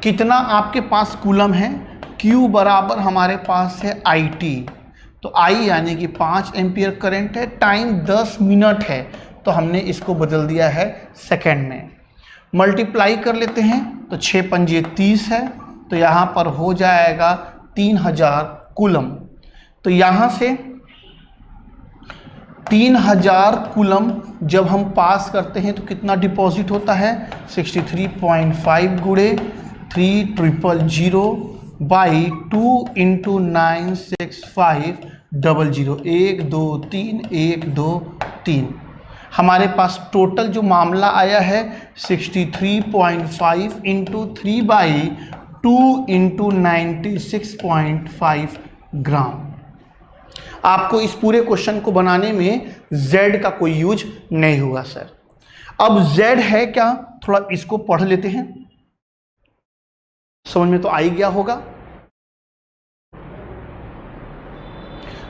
कितना आपके पास कूलम है, Q बराबर हमारे पास है IT, तो I यानी कि 5 एम्पियर करंट है, टाइम 10 मिनट है, तो हमने इसको बदल दिया है सेकेंड में। मल्टीप्लाई कर लेते हैं तो 6 × 5 = 30 है, तो यहाँ पर हो जाएगा 3000 कूलम। तो यहाँ से 3000 कूलम जब हम पास करते हैं तो कितना डिपॉजिट होता है, 63.5 गुणे 3000 बाई 2 × 96500, 1 2 3 1 2 3। हमारे पास टोटल जो मामला आया है 63.5 × 3 बाई 2 × 96.5 ग्राम। आपको इस पूरे क्वेश्चन को बनाने में Z का कोई यूज नहीं हुआ सर। अब Z है क्या, थोड़ा इसको पढ़ लेते हैं, समझ में तो आ ही गया होगा।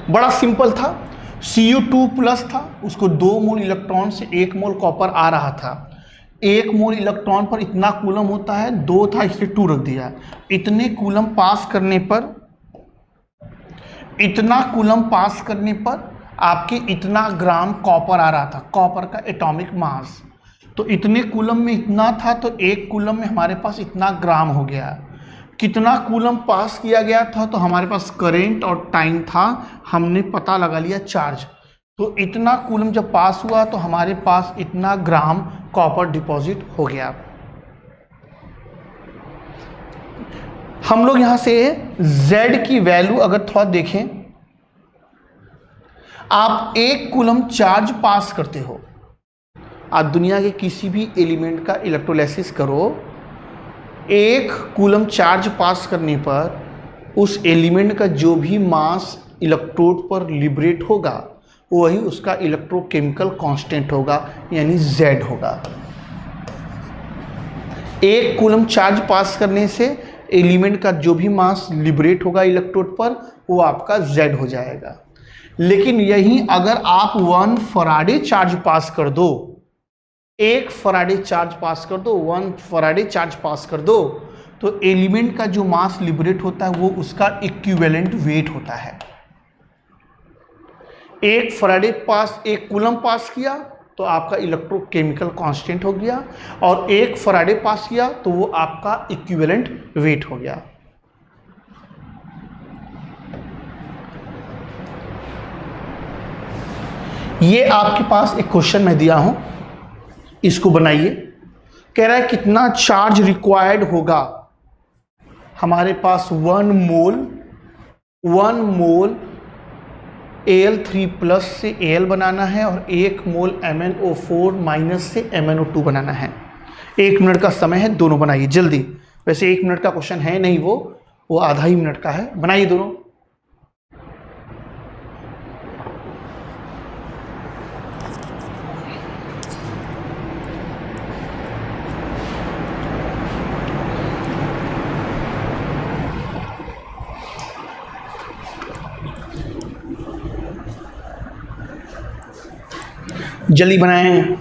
बड़ा सिंपल था, Cu2 प्लस था, उसको 2 मोल इलेक्ट्रॉन से 1 मोल कॉपर आ रहा था। 1 मोल इलेक्ट्रॉन पर इतना कूलम होता है, 2 था इसलिए 2 रख दिया। इतने कूलम पास करने पर, इतना कूलम पास करने पर आपके इतना ग्राम कॉपर आ रहा था, कॉपर का एटॉमिक मास। तो इतने कूलम में इतना था, तो 1 कूलम में हमारे पास इतना ग्राम हो गया। कितना कूलम पास किया गया था, तो हमारे पास करंट और टाइम था, हमने पता लगा लिया चार्ज। तो इतना कूलम जब पास हुआ तो हमारे पास इतना ग्राम कॉपर डिपॉजिट हो गया। हम लोग यहां से Z की वैल्यू अगर थोड़ा देखें, आप 1 कूलम चार्ज पास करते हो, आप दुनिया के किसी भी एलिमेंट का इलेक्ट्रोलाइसिस करो, 1 कूलम चार्ज पास करने पर उस एलिमेंट का जो भी मास इलेक्ट्रोड पर लिबरेट होगा वही उसका इलेक्ट्रोकेमिकल कांस्टेंट होगा, यानी Z होगा। 1 कूलम चार्ज पास करने से एलिमेंट का जो भी मास लिबरेट होगा इलेक्ट्रोड पर वो आपका Z हो जाएगा। लेकिन यही अगर आप 1 फराडे चार्ज पास कर दो, 1 फराडे चार्ज पास कर दो, 1 फराडे चार्ज पास कर दो, तो एलिमेंट का जो मास लिबरेट होता है वो उसका इक्विवेलेंट वेट होता है। 1 फराडे पास 1 कूलम पास किया तो आपका इलेक्ट्रोकेमिकल कांस्टेंट हो गया, और 1 फराडे पास किया तो वो आपका इक्विवेलेंट वेट हो गया। ये आपके पास एक क्वेश्चन मैं दिया हूं, इसको बनाइए। कह रहा है कितना चार्ज रिक्वायर्ड होगा, हमारे पास 1 मोल Al3+ से Al बनाना है और 1 मोल MnO4- से MnO2 बनाना है। 1 मिनट का समय है, दोनों बनाइए जल्दी। वैसे 1 मिनट का क्वेश्चन है नहीं, वो आधा ही मिनट का है, बनाइए दोनों। जल्दी बनाएं।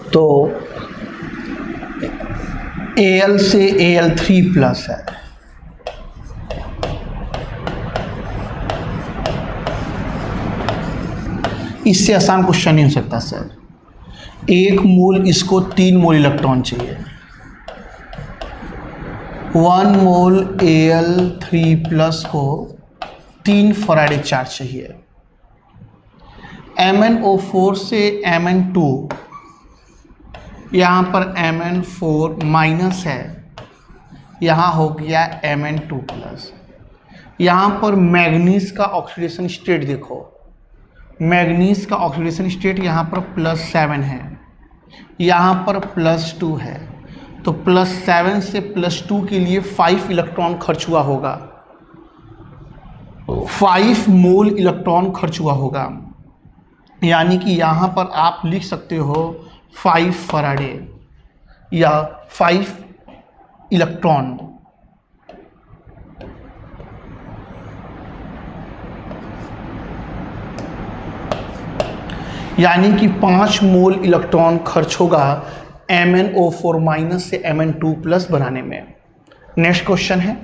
तो Al से Al3 प्लस है, इससे आसान क्वेश्चन नहीं हो सकता सर। 1 मोल, इसको 3 मोल इलेक्ट्रॉन चाहिए। 1 मोल Al3 प्लस को 3 फराडे चार्ज चाहिए। MnO4 से Mn2, यहाँ पर Mn4 माइनस है, यहाँ हो गया Mn2 प्लस। यहाँ पर मैग्नीज का ऑक्सीडेशन स्टेट देखो, मैग्नीज का ऑक्सीडेशन स्टेट यहाँ पर +7 है, यहाँ पर +2 है, तो +7 से +2 के लिए 5 इलेक्ट्रॉन खर्च हुआ होगा, 5 मोल इलेक्ट्रॉन खर्च हुआ होगा। यानी कि यहाँ पर आप लिख सकते हो 5 फराडे या 5 इलेक्ट्रॉन। यानी कि 5 मोल इलेक्ट्रॉन खर्च होगा MnO4 माइनस से Mn2 प्लस बनाने में। नेक्स्ट क्वेश्चन है,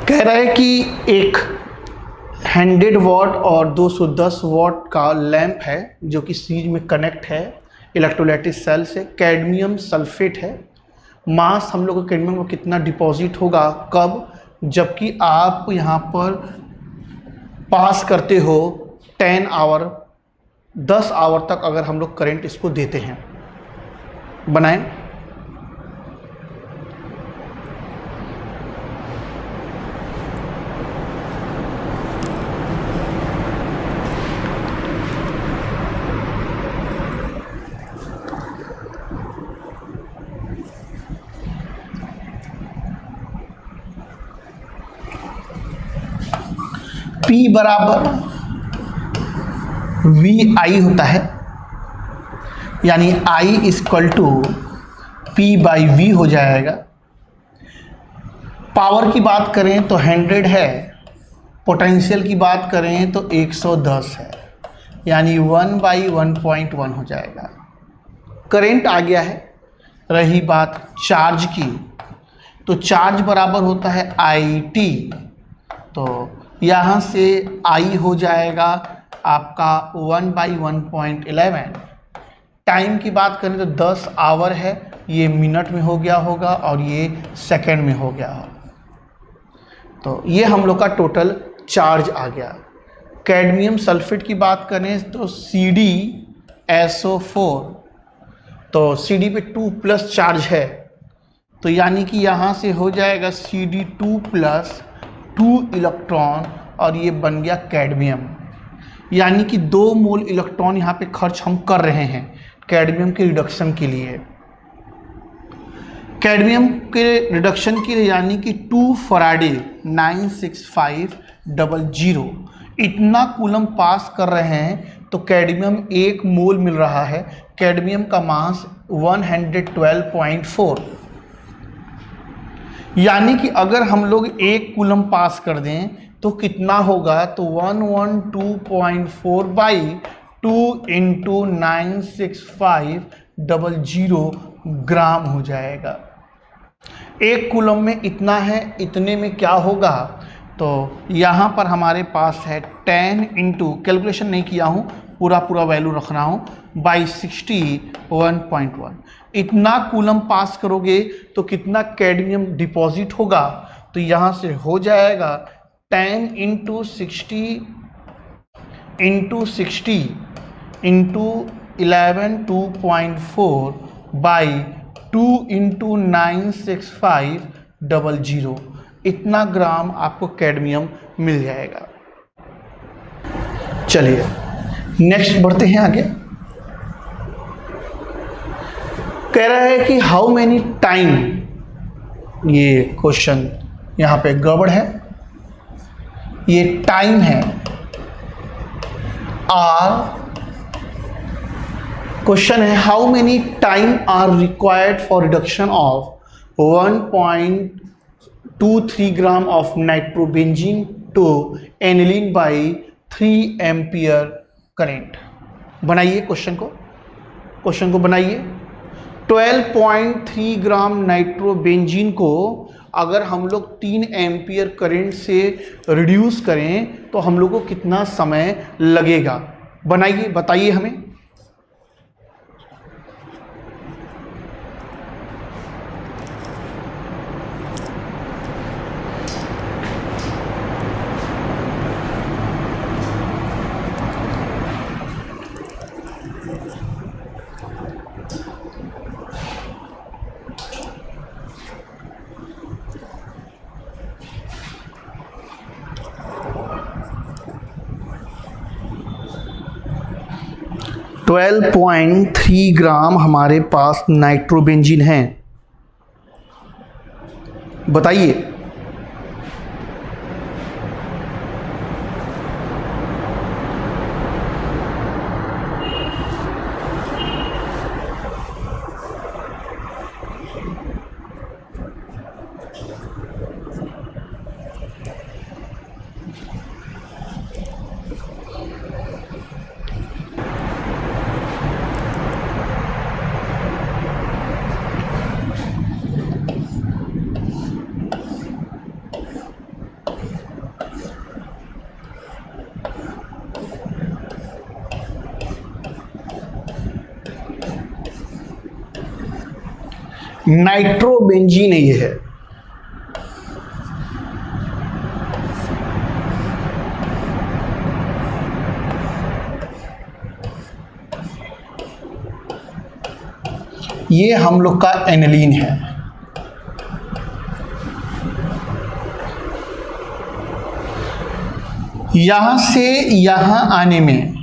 कह रहा है कि एक 100 वाट और 210 वाट का लैंप है जो कि सीरीज में कनेक्ट है इलेक्ट्रोलाइटिक सेल से। कैडमियम सल्फेट है, मास हम लोग को कैडमियम को कितना डिपॉजिट होगा, कब, जबकि आप यहाँ पर पास करते हो 10 आवर, 10 आवर तक अगर हम लोग करंट इसको देते हैं। बनाएं। P बराबर VI होता है, यानी I इक्वल टू P/V हो जाएगा। पावर की बात करें तो 100 है, पोटेंशियल की बात करें तो 110 है, यानी 1/1.1 हो जाएगा। करंट आ गया है। रही बात चार्ज की, तो चार्ज बराबर होता है IT, तो यहाँ से I हो जाएगा आपका 1/1.11। टाइम की बात करें तो 10 आवर है, ये मिनट में हो गया होगा और ये सेकंड में हो गया होगा। तो ये हम लोग का टोटल चार्ज आ गया। कैडमियम सल्फेट की बात करें तो CdSO4, तो Cd पे 2+ चार्ज है, तो यानी कि यहाँ से हो जाएगा Cd2+ 2 इलेक्ट्रॉन और ये बन गया कैडमियम। यानी कि 2 मोल इलेक्ट्रॉन यहाँ पे खर्च हम कर रहे हैं कैडमियम के रिडक्शन के लिए। कैडमियम के रिडक्शन के लिए यानी कि 2 फराडे 96500 इतना कूलम पास कर रहे हैं, तो कैडमियम 1 मोल मिल रहा है। कैडमियम का मास 112.4, यानी कि अगर हम लोग 1 कूलम पास कर दें तो कितना होगा, तो 112.4/2 × 96500 ग्राम हो जाएगा। 1 कूलम में इतना है, इतने में क्या होगा, तो यहाँ पर हमारे पास है 10 × कैलकुलेशन नहीं किया हूँ, पूरा वैल्यू रख रहा हूँ, /61.1। इतना कूलम पास करोगे तो कितना कैडमियम डिपॉजिट होगा, तो यहाँ से हो जाएगा 10 × 60 इंटू 60 इंटू 11 2.4 बाई 2 इंटू 96500, इतना ग्राम आपको कैडमियम मिल जाएगा। चलिए नेक्स्ट बढ़ते हैं आगे। कह रहा है कि हाउ मेनी टाइम, ये क्वेश्चन यहाँ पे गड़बड़ है, ये टाइम है क्वेश्चन है how many time are required for reduction of 1.23 gram of nitrobenzene to aniline by 3 ampere current. बनाइए क्वेश्चन को बनाइए। 12.3 ग्राम नाइट्रोबेंजीन को अगर हम लोग 3 एम्पियर करंट से रिड्यूस करें तो हम लोग को कितना समय लगेगा, बनाइए, बताइए हमें। ट्वेल्व 12.3 ग्राम हमारे पास नाइट्रोबेंजीन है, बताइए। नाइट्रोबेंजीन ये है, ये हम लोग का एनिलीन है। यहां से यहां आने में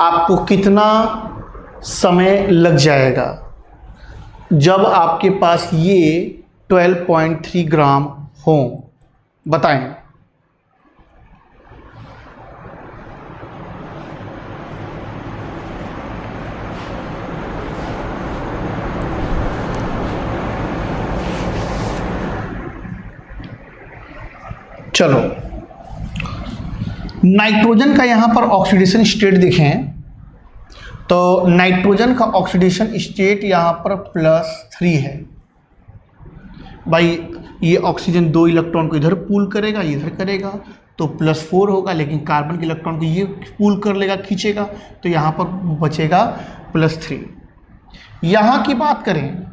आपको कितना समय लग जाएगा जब आपके पास ये 12.3 ग्राम हो, बताएं। चलो नाइट्रोजन का यहां पर ऑक्सीडेशन स्टेट देखें तो नाइट्रोजन का ऑक्सीडेशन स्टेट यहाँ पर +3 है। भाई ये ऑक्सीजन 2 इलेक्ट्रॉन को इधर पुल करेगा, इधर करेगा तो +4 होगा, लेकिन कार्बन के इलेक्ट्रॉन को ये पुल कर लेगा, खींचेगा, तो यहाँ पर बचेगा +3। यहाँ की बात करें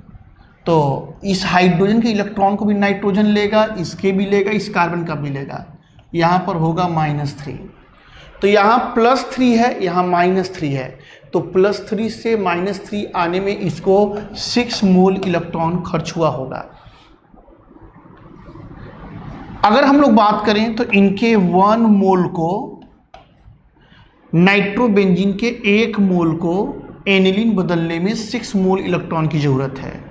तो इस हाइड्रोजन के इलेक्ट्रॉन को भी नाइट्रोजन लेगा, इसके भी लेगा, इस कार्बन का भी लेगा, यहाँ पर होगा -3। तो यहाँ +3 है, यहाँ -3 है, तो +3 से -3 आने में इसको 6 मोल इलेक्ट्रॉन खर्च हुआ होगा। अगर हम लोग बात करें तो इनके 1 मोल को, नाइट्रोबेंजीन के 1 मोल को एनिलीन बदलने में 6 मोल इलेक्ट्रॉन की जरूरत है।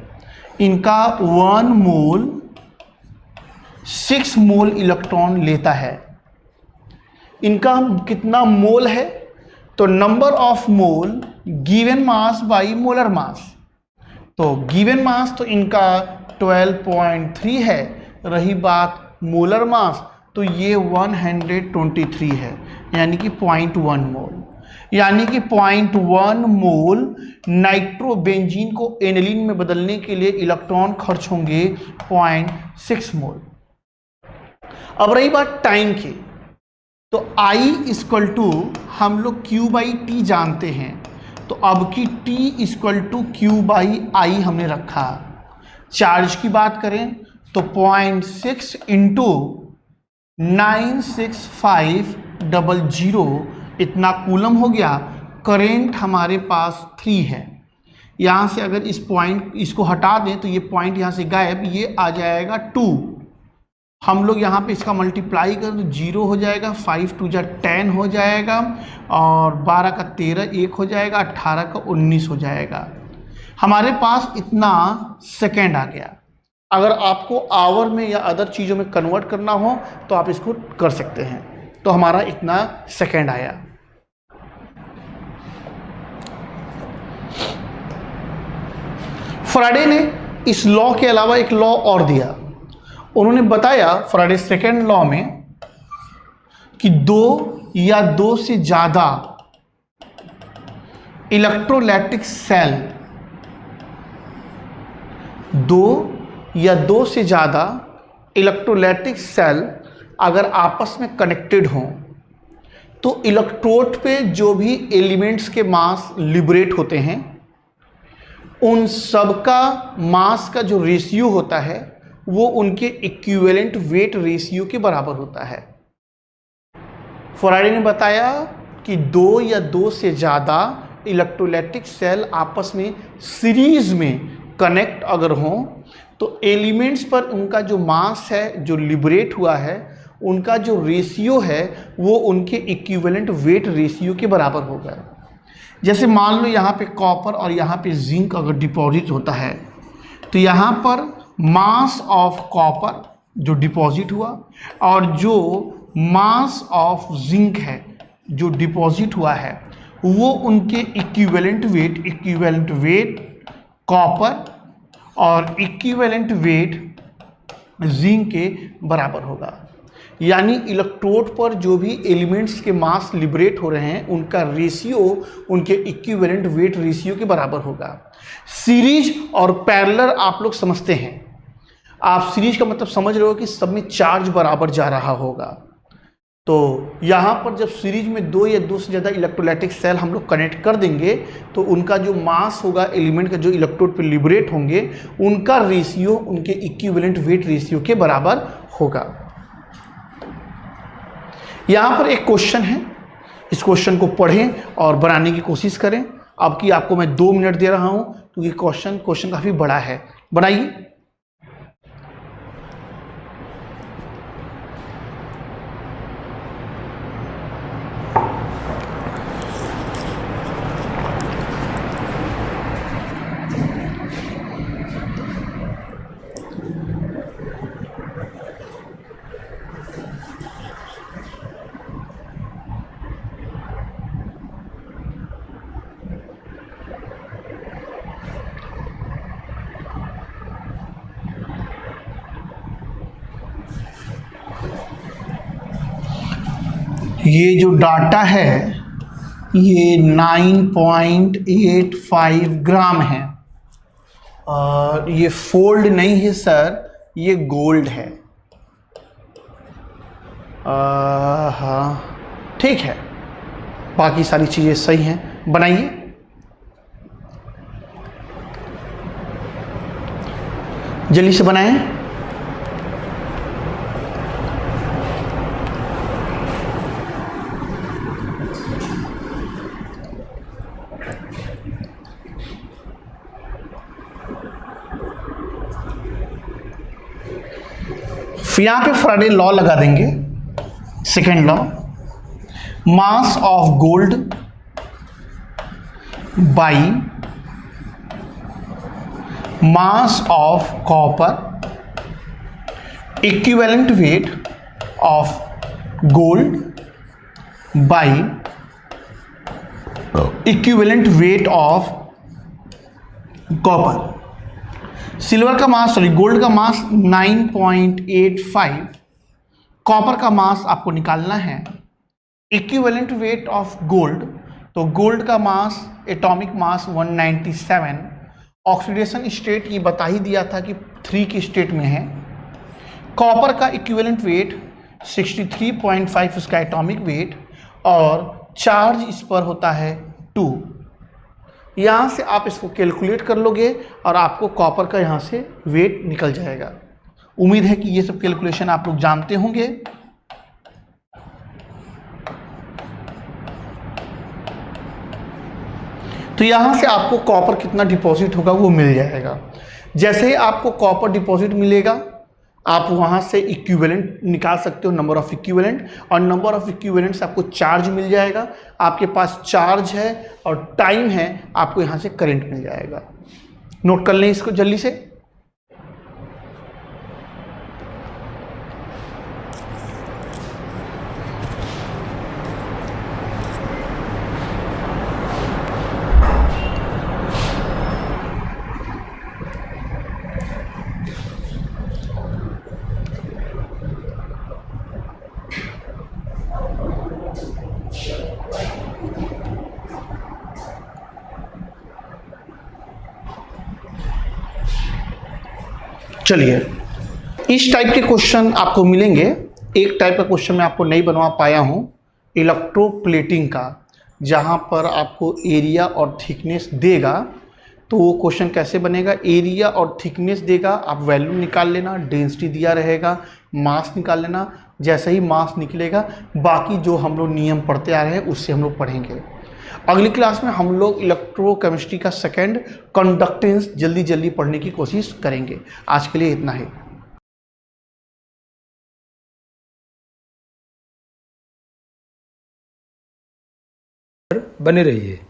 इनका 1 मोल 6 मोल इलेक्ट्रॉन लेता है। इनका कितना मोल है तो number of mole given mass by molar mass, तो गिवन मास तो इनका 12.3 है, रही बात मोलर मास तो ये 123 है, यानी कि 0.1 मोल, यानी कि 0.1 मोल नाइट्रोबेंजीन को एनिलीन में बदलने के लिए इलेक्ट्रॉन खर्च होंगे 0.6 मोल। अब रही बात टाइम की, तो I = हम लोग Q/T जानते हैं, तो अब की T = Q/I हमने रखा। चार्ज की बात करें तो 0.6 × 965 0.00 इतना कूलम हो गया। करेंट हमारे पास 3 है। यहाँ से अगर इस पॉइंट इसको हटा दें तो ये पॉइंट यहाँ से गायब, ये आ जाएगा 2। हम लोग यहाँ पे इसका मल्टीप्लाई करें तो 0 हो जाएगा, 5 2 जा 10 हो जाएगा, और 12 का 13 1 हो जाएगा, 18 का 19 हो जाएगा। हमारे पास इतना सेकेंड आ गया। अगर आपको आवर में या अदर चीज़ों में कन्वर्ट करना हो तो आप इसको कर सकते हैं। तो हमारा इतना सेकेंड आया। फैराडे ने इस लॉ के अलावा एक लॉ और दिया। उन्होंने बताया फैराडे सेकेंड लॉ में कि 2 या 2 से ज़्यादा इलेक्ट्रोलैटिक सेल, 2 या 2 से ज़्यादा इलेक्ट्रोलैटिक सेल अगर आपस में कनेक्टेड हों तो इलेक्ट्रोड पे जो भी एलिमेंट्स के मास लिबरेट होते हैं उन सब का मास का जो रेशियो होता है वो उनके इक्विवेलेंट वेट रेशियो के बराबर होता है। फैराडे ने बताया कि 2 या 2 से ज़्यादा इलेक्ट्रोलैटिक सेल आपस में सीरीज में कनेक्ट अगर हों तो एलिमेंट्स पर उनका जो मास है जो लिबरेट हुआ है उनका जो रेशियो है वो उनके इक्विवेलेंट वेट रेशियो के बराबर होगा। जैसे मान लो यहाँ पे कॉपर और यहाँ पे जिंक अगर डिपॉजिट होता है तो यहाँ पर मास ऑफ कॉपर जो डिपॉजिट हुआ और जो मास ऑफ जिंक है जो डिपॉजिट हुआ है वो उनके इक्विवेलेंट वेट कॉपर और इक्विवेलेंट वेट जिंक के बराबर होगा। यानी इलेक्ट्रोड पर जो भी एलिमेंट्स के मास लिबरेट हो रहे हैं उनका रेशियो उनके इक्विवेलेंट वेट रेशियो के बराबर होगा। सीरीज और पैरेलल आप लोग समझते हैं। आप सीरीज का मतलब समझ रहे हो कि सब में चार्ज बराबर जा रहा होगा। तो यहाँ पर जब सीरीज में 2 या 2 से ज़्यादा इलेक्ट्रोलैटिक सेल हम लोग कनेक्ट कर देंगे तो उनका जो मास होगा एलिमेंट का जो इलेक्ट्रोड पे लिबरेट होंगे उनका रेशियो उनके इक्विवेलेंट वेट रेशियो के बराबर होगा। यहाँ पर एक क्वेश्चन है, इस क्वेश्चन को पढ़ें और बनाने की कोशिश करें। आपको मैं 2 मिनट दे रहा हूँ क्योंकि क्वेश्चन काफ़ी बड़ा है। बनाइए। ये जो डाटा है ये 9.85 ग्राम है और ये फोल्ड नहीं है सर, ये गोल्ड है। हाँ ठीक है, बाकी सारी चीज़ें सही हैं। बनाइए। जल्दी से बनाएं। फिर यहाँ पे फैराडे लॉ लगा देंगे। Second law, mass of gold by mass of copper equivalent weight of gold by equivalent weight of copper. Silver का मास गोल्ड का मास 9.85, कॉपर का मास आपको निकालना है। इक्विवेलेंट वेट ऑफ गोल्ड, तो गोल्ड का mass atomic mass 197, oxidation state ये बता ही दिया था कि 3 की स्टेट में है। कॉपर का इक्विवेलेंट वेट 63.5 उसका एटॉमिक वेट और चार्ज इस पर होता है 2। यहाँ से आप इसको कैलकुलेट कर लोगे और आपको कॉपर का यहाँ से वेट निकल जाएगा। उम्मीद है कि ये सब कैलकुलेशन आप लोग जानते होंगे। तो यहाँ से आपको कॉपर कितना डिपॉजिट होगा वो मिल जाएगा। जैसे ही आपको कॉपर डिपॉजिट मिलेगा, आप वहाँ से इक्विवेलेंट निकाल सकते हो, नंबर ऑफ इक्विवेलेंट, और नंबर ऑफ इक्विवेलेंट से आपको चार्ज मिल जाएगा। आपके पास चार्ज है और टाइम है, आपको यहाँ से करंट मिल जाएगा। नोट कर लें इसको जल्दी से। चलिए, इस टाइप के क्वेश्चन आपको मिलेंगे। एक टाइप का क्वेश्चन मैं आपको नहीं बनवा पाया हूँ, इलेक्ट्रोप्लेटिंग का, जहाँ पर आपको एरिया और थिकनेस देगा। तो वो क्वेश्चन कैसे बनेगा, एरिया और थिकनेस देगा, आप वैल्यू निकाल लेना, डेंसिटी दिया रहेगा, मास निकाल लेना। जैसे ही मास निकलेगा, बाकी जो हम लोग नियम पढ़ते आ रहे हैं उससे हम लोग पढ़ेंगे। अगली क्लास में हम लोग इलेक्ट्रोकेमिस्ट्री का सेकंड, कंडक्टेंस, जल्दी जल्दी पढ़ने की कोशिश करेंगे। आज के लिए इतना ही। बने रहिए।